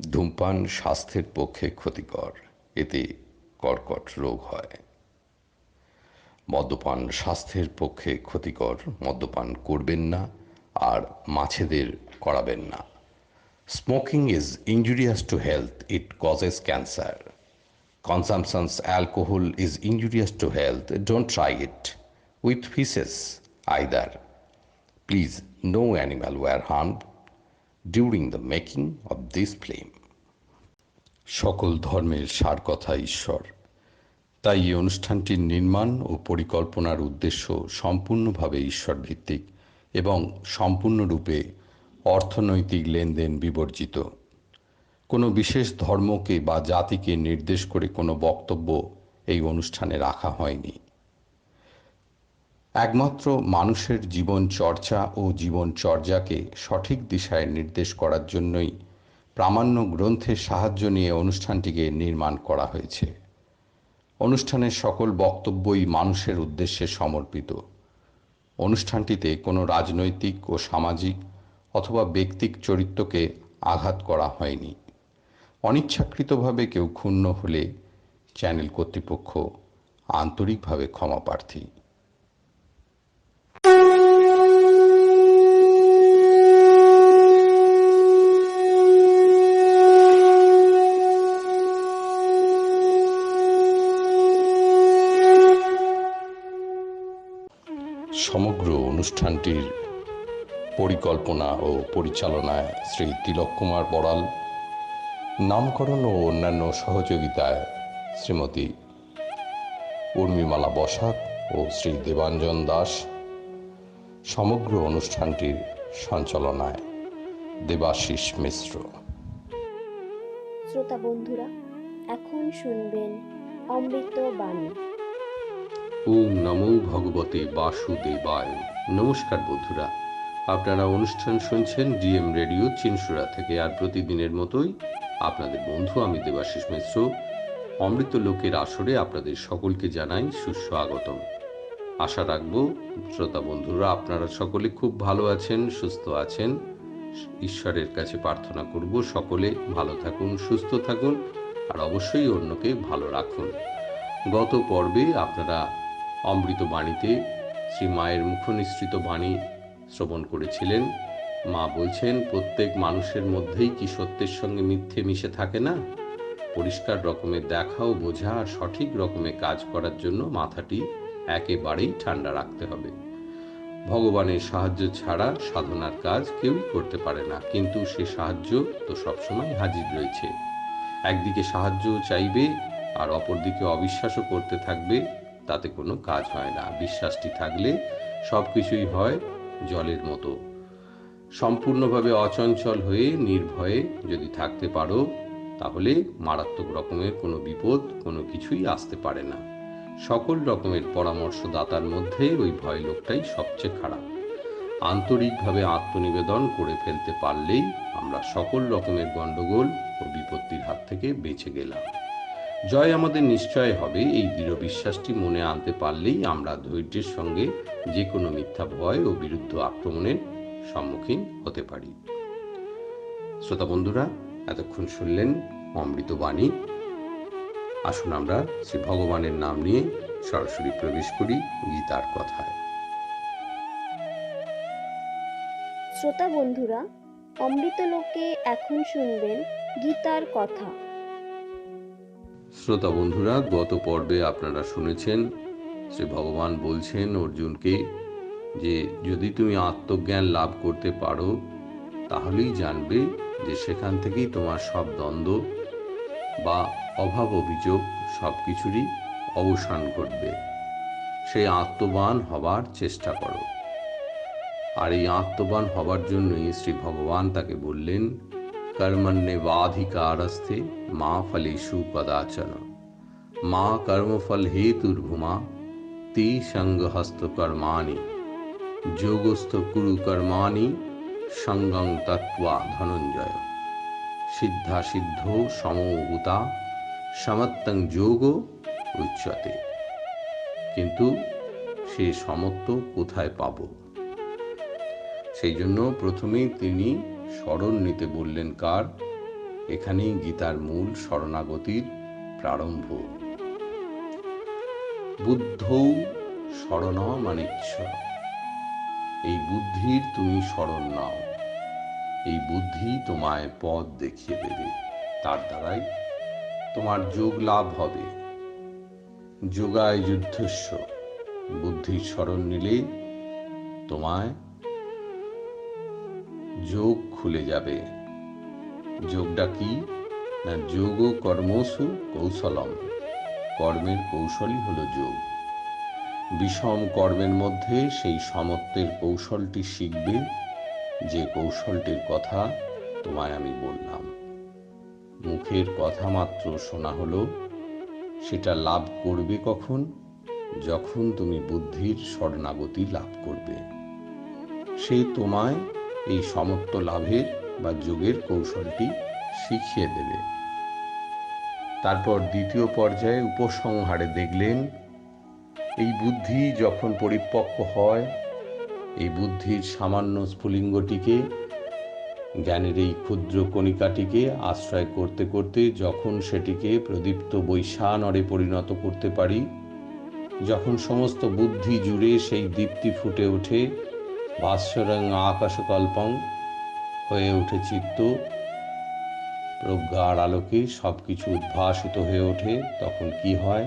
ধূমপান স্বাস্থ্যের পক্ষে ক্ষতিকর, এতে কর্কট রোগ হয়। মদ্যপান স্বাস্থ্যের পক্ষে ক্ষতিকর, মদ্যপান করবেন না আর মাছেদের করাবেন না। Smoking is injurious to health, it causes cancer. Consumption alcohol is injurious to health, don't try it with fishes either. Please, no animal were harmed during the making of this film. সকল ধর্মের সার কথা ঈশ্বর, তাই এই অনুষ্ঠানটির নির্মাণ ও পরিকল্পনার উদ্দেশ্য সম্পূর্ণভাবে ঈশ্বরভিত্তিক এবং সম্পূর্ণরূপে অর্থনৈতিক লেনদেন বিবর্জিত। কোনো বিশেষ ধর্মকে বা জাতিকে নির্দেশ করে কোনো বক্তব্য এই অনুষ্ঠানে রাখা হয়নি। একমাত্র মানুষের জীবন চর্চা ও জীবনচর্যাকে সঠিক দিশায় নির্দেশ করার জন্যই প্রামাণ্য গ্রন্থের সাহায্য নিয়ে অনুষ্ঠানটিকে নির্মাণ করা হয়েছে। অনুষ্ঠানের সকল বক্তব্যই মানুষের উদ্দেশ্যে সমর্পিত। অনুষ্ঠানটিতে কোনো রাজনৈতিক ও সামাজিক অথবা ব্যক্তিক চরিত্রকে আঘাত করা হয়নি। অনিচ্ছাকৃতভাবে কেউ ক্ষুণ্ণ হলে চ্যানেল কর্তৃপক্ষ আন্তরিকভাবে ক্ষমাপ্রার্থী। সমগ্র অনুষ্ঠানটির পরিকল্পনা ও পরিচালনায় শ্রী তিলক কুমার বড়াল, নামকরণ ও অন্যান্য সহযোগিতায় শ্রীমতী উর্মিমালা বসাক ও শ্রী দেবাঞ্জন দাস। সমগ্র অনুষ্ঠানটির সঞ্চালনায় দেবাশিস মিশ্র। শ্রোতা বন্ধুরা, এখন শুনবেন অমৃত বাণী। ওম নমো ভগবতে বাসুদেবায়। নমস্কার বন্ধুরা, আপনারা অনুষ্ঠান শুনছেন ডিএম রেডিও চিনসুরা থেকে। আর প্রতিদিনের মতোই আপনাদের বন্ধু আমি দেবাশিস মিশ্র অমৃত লোকের আসরে আপনাদের সকলকে জানাই সুস্বাগতম। আশা রাখব শ্রোতা বন্ধুরা আপনারা সকলে খুব ভালো আছেন, সুস্থ আছেন। ঈশ্বরের কাছে প্রার্থনা করব সকলে ভালো থাকুন, সুস্থ থাকুন আর অবশ্যই অন্যকে ভালো রাখুন। গত পর্বে আপনারা অমৃত বাণীতে শ্রী মায়ের মুখনিসৃত বাণী শ্রবণ করেছিলেন। মা বলছেন, প্রত্যেক মানুষের মধ্যেই কি সত্যের সঙ্গে মিথ্যে মিশে থাকে না? পরিষ্কার রকমের দেখা ও বোঝা আর সঠিক রকমের কাজ করার জন্য মাথাটি একেবারেই ঠান্ডা রাখতে হবে। ভগবানের সাহায্য ছাড়া সাধনার কাজ কেউই করতে পারে না, কিন্তু সে সাহায্য তো সবসময় হাজির রয়েছে। একদিকে সাহায্য চাইবে আর অপরদিকে অবিশ্বাসও করতে থাকবে, তাতে কোনো কাজ হয় না। বিশ্বাসটি থাকলে সব কিছুই হয় জলের মতো। সম্পূর্ণভাবে অচঞ্চল হয়ে নির্ভয়ে যদি থাকতে পারো, তাহলে মারাত্মক রকমের কোনো বিপদ কোনো কিছুই আসতে পারে না। সকল রকমের পরামর্শদাতার মধ্যে ওই ভয় লোকটাই সবচেয়ে খারাপ। আন্তরিকভাবে আত্মনিবেদন করে ফেলতে পারলেই আমরা সকল রকমের গণ্ডগোল ও বিপত্তির হাত থেকে বেঁচে গেলাম। জয় আমাদের নিশ্চয় হবে, এই দৃঢ় বিশ্বাসটি মনে আনতে পারলেই আমরা ধৈর্যের সঙ্গে যে কোনো মিথ্যা ভয় ও বিরুদ্ধ আক্রমণের সম্মুখীন হতে পারি। শ্রোতা বন্ধুরা, এতক্ষণ শুনলেন অমৃত বাণী। আসুন আমরা শ্রী ভগবানের নাম নিয়ে সরাসরি প্রবেশ করি গীতার কথায়। শ্রোতা বন্ধুরা, অমৃত লোকে এখন শুনবেন গীতার কথা। শ্রোতা বন্ধুরা, গত পর্বে আপনারা শুনেছেন শ্রী ভগবান বলছেন অর্জুনকে যে যদি তুমি আত্মজ্ঞান লাভ করতে পারো তাহলেই জানবে যে সেখান থেকেই তোমার সব দ্বন্দ্ব বা অভাব অভিযোগ সব কিছুরই অবসান ঘটবে। সেই আত্মবান হবার চেষ্টা করো। আর এই আত্মবান হবার জন্যই শ্রী ভগবান তাকে বললেন, কর্মণ্যেবাধিকারস্তে মা ফলেষু কদাচন মা কর্মফল হেতুর্ভুমা তে সঙ্গহস্ত কর্মাণি যোগস্থ কুরু কর্মাণি সঙ্গং তত্ত্বা ধনঞ্জয় সিদ্ধা সিদ্ধ সমভূতা সমত্বং যোগ উচ্যতে। কিন্তু সে সমত্ব কোথায় পাব? সেই জন্য প্রথমেই তিনি শরণ নিতে বললেন কার? এখানেই গীতার মূল শরণাগতির প্রারম্ভ। বুদ্ধৌ শরণমানিচ্ছ, এই বুদ্ধির তুমি শরণ নাও। এই বুদ্ধি তোমায় পথ দেখিয়ে দেবে, তার দ্বারাই তোমার যোগ লাভ হবে। যোগায় যুদ্ধস্য, বুদ্ধির শরণ নিলে তোমায় যোগ খুলে যাবে। যোগটা কি না, যোগ কর্মসু কৌশলম, কর্মের কৌশলই হলো যোগ। বিষম কর্মের মধ্যে সেই সমত্বের কৌশলটি শিখবে, যে কৌশলটির কথা তোমায় আমি বললাম। মুখের কথা মাত্র শোনা হলো, সেটা লাভ করবে কখন? যখন তুমি বুদ্ধির শরণাগতি লাভ করবে। সে তোমায় এই সমত্ব লাভের বা যোগের কৌশলটি শিখিয়ে দেবে। তারপর দ্বিতীয় পর্যায়ে উপসংহারে দেখলেন, এই বুদ্ধি যখন পরিপক্ক হয়, এই বুদ্ধির সামান্য স্ফুলিঙ্গটিকে, জ্ঞানের এই ক্ষুদ্র কণিকাটিকে আশ্রয় করতে করতে যখন সেটিকে প্রদীপ্ত বৈশানরে পরিণত করতে পারি, যখন সমস্ত বুদ্ধি জুড়ে সেই দীপ্তি ফুটে ওঠে, ভাস্বরং আকাশকল্পং হয়ে ওঠে চিত্ত, প্রজ্ঞার আলোকে সব কিছু উদ্ভাসিত হয়ে ওঠে, তখন কি হয়?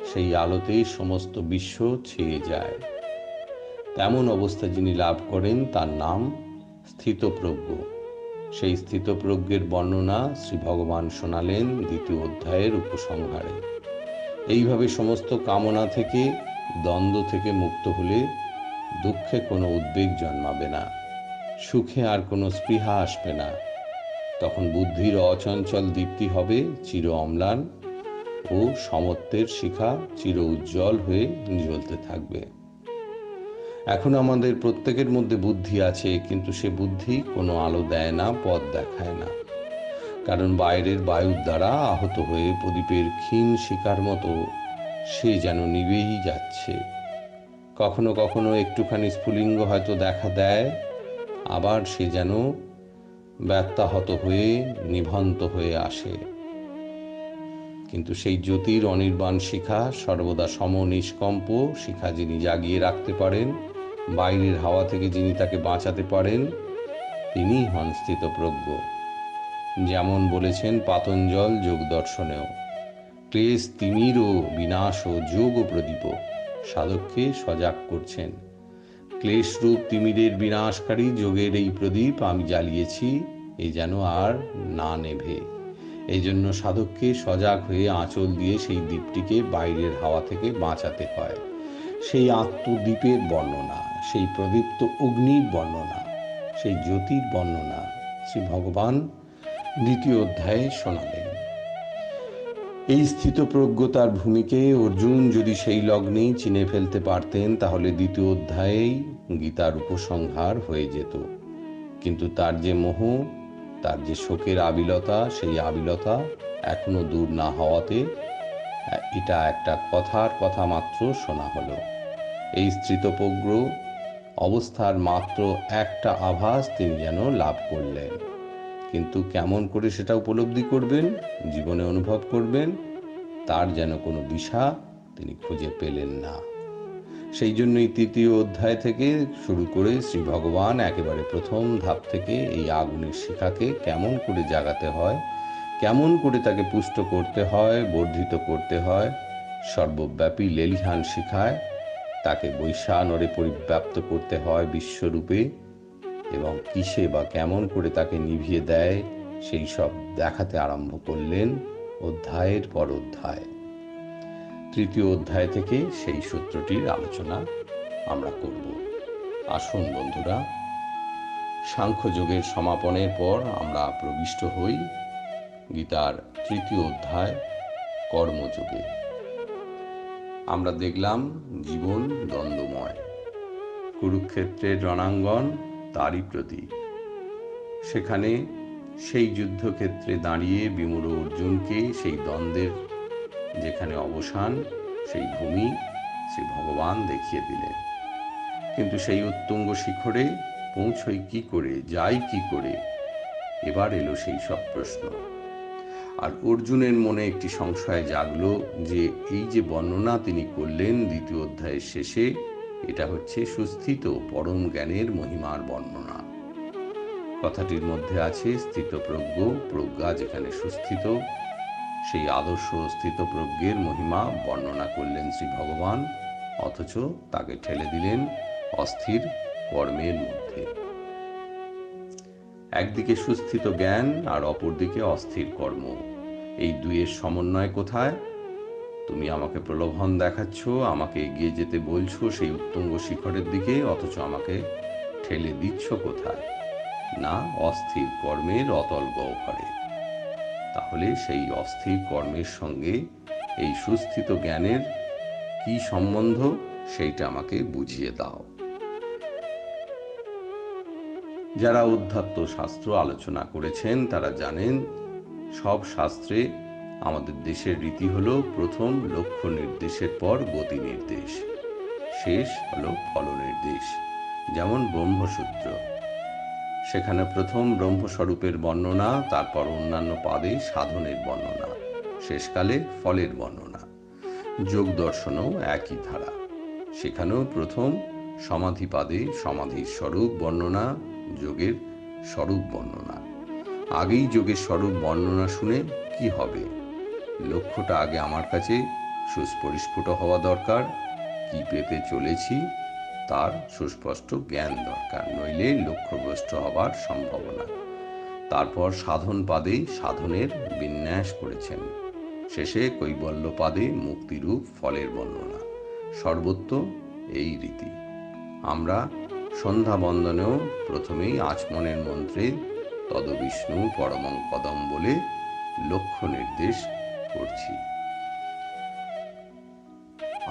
সেই আলোতেই সমস্ত বিশ্ব ছেয়ে যায়। তেমন অবস্থা যিনি লাভ করেন তার নাম স্থিতপ্রজ্ঞ। সেই স্থিতপ্রজ্ঞের বর্ণনা শ্রী ভগবান শোনালেন দ্বিতীয় অধ্যায়ের উপসংহারে। এইভাবে সমস্ত কামনা থেকে, দ্বন্দ্ব থেকে মুক্ত হলে দুঃখে কোনো উদ্বেগ জন্মাবে না, সুখে আর কোনো স্পৃহা আসবে না। তখন বুদ্ধির অচঞ্চল দীপ্তি হবে চির অম্লান, ও সমত্বের শিখা চির উজ্জ্বল হয়ে জ্বলতে থাকবে। এখন আমাদের প্রত্যেকের মধ্যে বুদ্ধি আছে, কিন্তু সে বুদ্ধি কোনো আলো দেয় না, পথ দেখায় না। কারণ বাইরের বায়ুর দ্বারা আহত হয়ে প্রদীপের ক্ষীণ শিখার মতো সে যেন নিভেই যাচ্ছে। কখনো কখনো একটুখানি স্ফুলিঙ্গ হয়তো দেখা দেয়, আবার সে যেন ব্যত্যাহত হয়ে নিভন্ত হয়ে আসে। কিন্তু সেই জ্যোতির অনির্বাণ শিখা, সর্বদা সমনিষ্কম্প শিখা যিনি জাগিয়ে রাখতে পারেন, বাইরের হাওয়া থেকে যিনি তাকে বাঁচাতে পারেন, তিনি হন স্থিতপ্রজ্ঞ। যেমন বলেছেন পাতঞ্জল যোগ দর্শনেও, ক্লেশ তিমির ও বিনাশ ও যোগ প্রদীপ, সাধককে সজাগ করছেন। ক্লেশরূপ তিমিরের বিনাশকারী যোগের এই প্রদীপ আমি জ্বালিয়েছি, এ যেন আর না নেভে। এই জন্য সাধককে সজাগ হয়ে আঁচল দিয়ে সেই দ্বীপটিকে বাইরের হাওয়া থেকে বাঁচাতে হয়। সেই আত্মদ্বীপের বর্ণনা, সেই প্রদীপ্ত অগ্নির বর্ণনা, সেই জ্যোতির বর্ণনা শ্রী ভগবান দ্বিতীয় অধ্যায়ে শোনালেন। এই স্থিতপ্রজ্ঞতার ভূমিকে অর্জুন যদি সেই লগ্নেই চিনে ফেলতে পারতেন, তাহলে দ্বিতীয় অধ্যায়েই গীতার উপসংহার হয়ে যেত। কিন্তু তার যে মোহ, তার যে শোকের আবিলতা, সেই আবিলতা এখনো দূর না হওয়াতে এটা একটা কথার কথা মাত্র শোনা হলো। এই স্থিতপ্রজ্ঞ অবস্থার মাত্র একটা আভাস তিনি যেন লাভ করলেন, কিন্তু কেমন করে সেটা উপলব্ধি করবেন, জীবনে অনুভব করবেন, তার যেন কোনো দিশা তিনি খুঁজে পেলেন না। সেই জন্যই তৃতীয় অধ্যায় থেকে শুরু করে শ্রী ভগবান একেবারে প্রথম ধাপ থেকে এই আগুনের শিখাকে কেমন করে জাগাতে হয়, কেমন করে তাকে পুষ্ট করতে হয়, বর্ধিত করতে হয়, সর্বব্যাপী লেলিহান শিখায় তাকে বৈশানরে পরিব্যাপ্ত করতে হয় বিশ্বরূপে, এবং কিসে বা কেমন করে তাকে নিভিয়ে দেয়, সেই সব দেখাতে আরম্ভ করলেন অধ্যায়ের পর অধ্যায়। তৃতীয় অধ্যায় থেকে সেই সূত্রটির আলোচনা আমরা করব। আসুন বন্ধুরা, সাংখ্যযোগের সমাপনের পর আমরা প্রবিষ্ট হই গীতার তৃতীয় অধ্যায় কর্মযোগে। আমরা দেখলাম জীবন দ্বন্দ্বময়, কুরুক্ষেত্রের রণাঙ্গন তারই প্রতীক। সেখানে সেই যুদ্ধক্ষেত্রে দাঁড়িয়ে বিমূঢ় অর্জুনকে সেই দ্বন্দ্বের যেখানে অবসান, সেই ভূমি শ্রী ভগবান দেখিয়ে দিলেন। কিন্তু সেই উত্তুঙ্গ শিখরে পৌঁছই কি করে, যাই কি করে, এবার এলো সেই সব প্রশ্ন। আর অর্জুনের মনে একটি সংশয় জাগলো যে এই যে বর্ণনা তিনি করলেন দ্বিতীয় অধ্যায়ের শেষে, এটা হচ্ছে সুস্থিত পরম জ্ঞানের মহিমার বর্ণনা। কথাটির মধ্যে আছে স্থিতপ্রজ্ঞ, প্রজ্ঞা যেখানে সুস্থিত, সেই আদর্শ স্থিতপ্রজ্ঞের মহিমা বর্ণনা করলেন শ্রী ভগবান, অথচ তাকে ঠেলে দিলেন অস্থির কর্মের মধ্যে। একদিকে সুস্থিত জ্ঞান আর অপরদিকে অস্থির কর্ম, এই দুইয়ের সমন্বয় কোথায়? তুমি আমাকে প্রলোভন দেখাচ্ছ, আমাকে এগিয়ে যেতে বলছো সেই উত্তুঙ্গ শিখরের দিকে, অথচ আমাকে ঠেলে দিচ্ছ কোথায়? না, অস্থির কর্মের অতল গহ্বরে। তাহলে সেই অস্থির কর্মের সঙ্গে এই সুস্থিত জ্ঞানের কি সম্বন্ধ, সেইটা আমাকে বুঝিয়ে দাও। যারা অধ্যাত্ম শাস্ত্র আলোচনা করেছেন তারা জানেন, সব শাস্ত্রে আমাদের দেশের রীতি হলো প্রথম লক্ষ্য নির্দেশের পর গতি নির্দেশ, শেষ হলো ফল নির্দেশ। যেমন ব্রহ্মসূত্র, সেখানে প্রথম ব্রহ্মস্বরূপের বর্ণনা, তারপর অন্যান্য পাদে সাধনের বর্ণনা, শেষকালে ফলের বর্ণনা। যোগ দর্শনও একই ধারা, সেখানেও প্রথম সমাধিপাদে সমাধির স্বরূপ বর্ণনা, যোগের স্বরূপ বর্ণনা। আগেই যোগের স্বরূপ বর্ণনা শুনে কি হবে? লক্ষ্যটা আগে আমার কাছে সুস্পরিস্ফুট হওয়া দরকার, কি পেতে চলেছি তার সুস্পষ্ট জ্ঞান দরকার, নইলে লক্ষ্যভ্রষ্ট হবার সম্ভাবনা। তারপর সাধন পাদে সাধনের বিন্যাস করেছেন, শেষে কৈবল্য পাদে মুক্তিরূপ ফলের বর্ণনা। সর্বত্র এই রীতি। আমরা সন্ধ্যা বন্দনেও প্রথমেই আচমনের মন্ত্রে তদবিষ্ণু পরমং পদম বলে লক্ষ্য নির্দেশ করছি।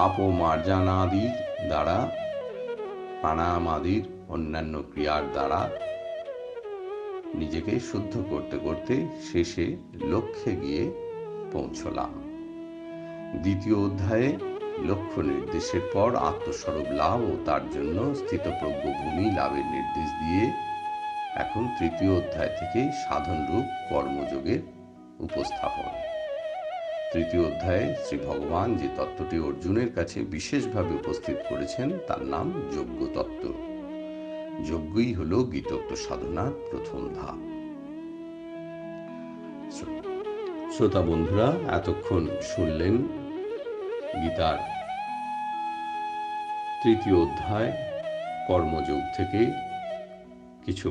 আপমার্জনাদির দ্বারা, প্রাণায়ামাদির অন্যান্য ক্রিয়ার দ্বারা নিজেকে শুদ্ধ করতে করতে শেষে লক্ষ্যে গিয়ে পৌঁছলাম। দ্বিতীয় অধ্যায়ে লক্ষ্য নির্দেশের পর আত্মস্বরূপ লাভ ও তার জন্য স্থিতপ্রজ্ঞ ভূমি লাভের নির্দেশ দিয়ে এখন তৃতীয় অধ্যায় থেকে সাধনরূপ কর্মযোগের উপস্থাপন। তৃতীয় অধ্যায়ে শ্রী ভগবান যে তত্ত্বটি অর্জুনের কাছে বিশেষভাবে উপস্থিত করেছেন তার নাম যোগ্য তত্ত্ব। যজ্ঞই হল গীতোক্ত সাধনার প্রথম ধাপ। শ্রোতা বন্ধুরা, এতক্ষণ শুনলেন গীতার তৃতীয় অধ্যায় কর্মযোগ থেকে কিছু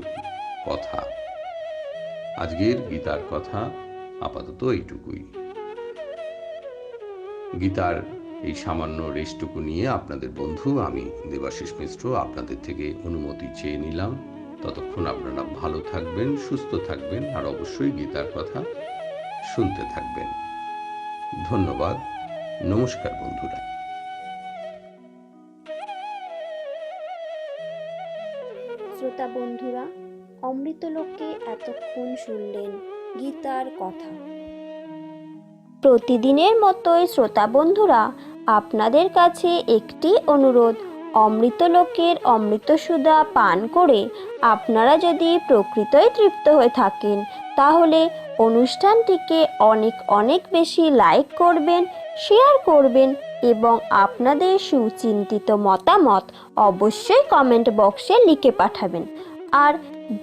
কথা। আজকের গীতার কথা আপাতত এইটুকুই। গীতার এই সামান্য রেশটুকু নিয়ে আপনাদের বন্ধু আমি দেবাশিস মিশ্র আপনাদের থেকে অনুমতি চেয়ে নিলাম। ততক্ষণ আপনারা ভালো থাকবেন, সুস্থ থাকবেন, আর অবশ্যই গীতার কথা শুনতে থাকবেন। ধন্যবাদ। নমস্কার বন্ধুরা। শ্রোতা বন্ধুরা, অমৃতলোকে এতক্ষণ শুনলেন গীতার কথা। প্রতিদিনের মতোই শ্রোতা বন্ধুরা, আপনাদের কাছে একটি অনুরোধ, অমৃতলোকের অমৃতসুধা পান করে আপনারা যদি প্রকৃতই তৃপ্ত হয়ে থাকেন তাহলে অনুষ্ঠানটিকে অনেক অনেক বেশি লাইক করবেন, শেয়ার করবেন এবং আপনাদের সুচিন্তিত মতামত অবশ্যই কমেন্ট বক্সে লিখে পাঠাবেন। আর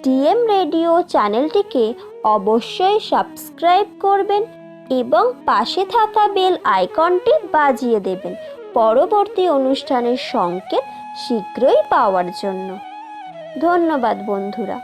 ডিএম রেডিও চ্যানেলটিকে অবশ্যই সাবস্ক্রাইব করবেন এবং পাশে থাকা বেল আইকনটি বাজিয়ে দেবেন পরবর্তী অনুষ্ঠানের সংকেত শীঘ্রই পাওয়ার জন্য। ধন্যবাদ বন্ধুরা।